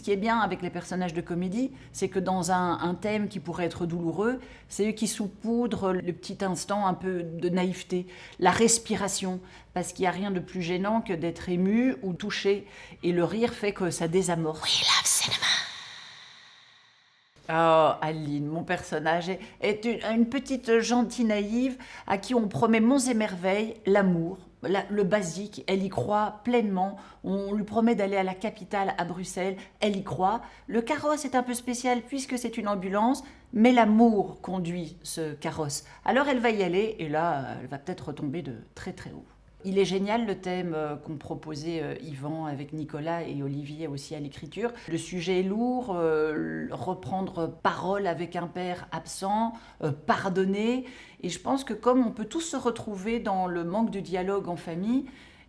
qui est bien avec les personnages de comédie, c'est que dans un thème qui pourrait être douloureux, c'est eux qui saupoudrent le petit instant un peu de naïveté, la respiration, parce qu'il n'y a rien de plus gênant que d'être ému ou touché. Et le rire fait que ça désamorce. We love cinema. Oh, Aline, mon personnage est une petite gentille naïve à qui on promet monts et merveilles, l'amour, le basique, elle y croit pleinement. On lui promet d'aller à la capitale, à Bruxelles, elle y croit. Le carrosse est un peu spécial puisque c'est une ambulance, mais l'amour conduit ce carrosse. Alors elle va y aller et là, elle va peut-être retomber de très très haut. Il est génial le thème qu'ont proposé Yvan avec Nicolas et Olivier aussi à l'écriture. Le sujet est lourd, reprendre parole avec un père absent, pardonner. Et je pense que comme on peut tous se retrouver dans le manque de dialogue en famille,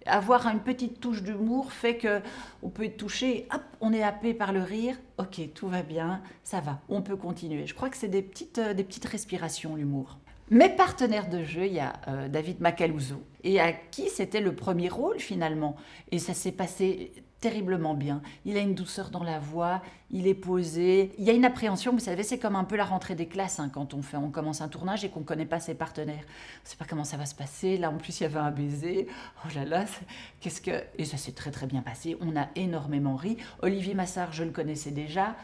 avoir une petite touche d'humour fait que on peut être touché, hop, on est happé par le rire, ok, tout va bien, ça va, on peut continuer. Je crois que c'est des petites respirations, l'humour. Mes partenaires de jeu, il y a David Macaluso, et à qui c'était le premier rôle finalement. Et ça s'est passé terriblement bien. Il a une douceur dans la voix, il est posé. Il y a une appréhension, vous savez, c'est comme un peu la rentrée des classes quand on commence un tournage et qu'on ne connaît pas ses partenaires. On ne sait pas comment ça va se passer. Là, en plus, il y avait un baiser. Oh là là, qu'est-ce que... Et ça s'est très très bien passé. On a énormément ri. Olivier Massart, je le connaissais déjà.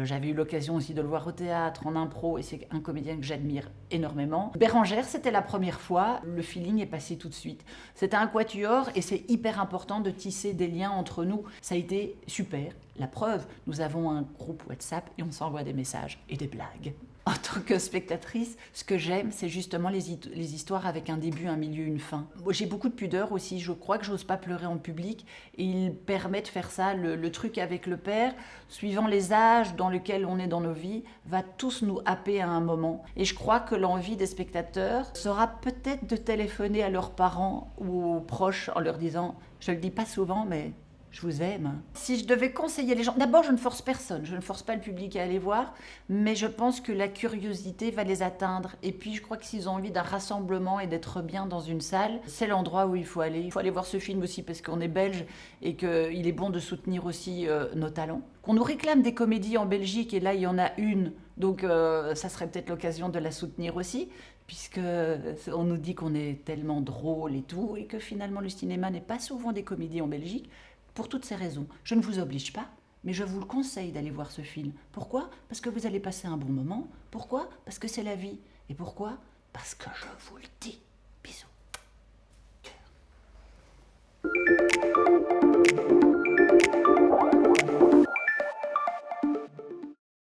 J'avais eu l'occasion aussi de le voir au théâtre, en impro, et c'est un comédien que j'admire énormément. Bérangère, c'était la première fois, le feeling est passé tout de suite. C'était un quatuor et c'est hyper important de tisser des liens entre nous. Ça a été super. La preuve, nous avons un groupe WhatsApp et on s'envoie des messages et des blagues. En tant que spectatrice, ce que j'aime, c'est justement les histoires avec un début, un milieu, une fin. Moi, j'ai beaucoup de pudeur aussi, je crois que j'ose pas pleurer en public et il permet de faire ça. Le truc avec le père, suivant les âges dans lesquels on est dans nos vies, va tous nous happer à un moment. Et je crois que l'envie des spectateurs sera peut-être de téléphoner à leurs parents ou aux proches en leur disant, je le dis pas souvent, mais... je vous aime. Si je devais conseiller les gens, d'abord je ne force personne, je ne force pas le public à aller voir, mais je pense que la curiosité va les atteindre. Et puis je crois que s'ils ont envie d'un rassemblement et d'être bien dans une salle, c'est l'endroit où il faut aller. Il faut aller voir ce film aussi parce qu'on est belge et qu'il est bon de soutenir aussi nos talents. Qu'on nous réclame des comédies en Belgique et là il y en a une, donc ça serait peut-être l'occasion de la soutenir aussi, puisque on nous dit qu'on est tellement drôle et tout, et que finalement le cinéma n'est pas souvent des comédies en Belgique. Pour toutes ces raisons, je ne vous oblige pas, mais je vous le conseille d'aller voir ce film. Pourquoi ? Parce que vous allez passer un bon moment. Pourquoi ? Parce que c'est la vie. Et pourquoi ? Parce que je vous le dis.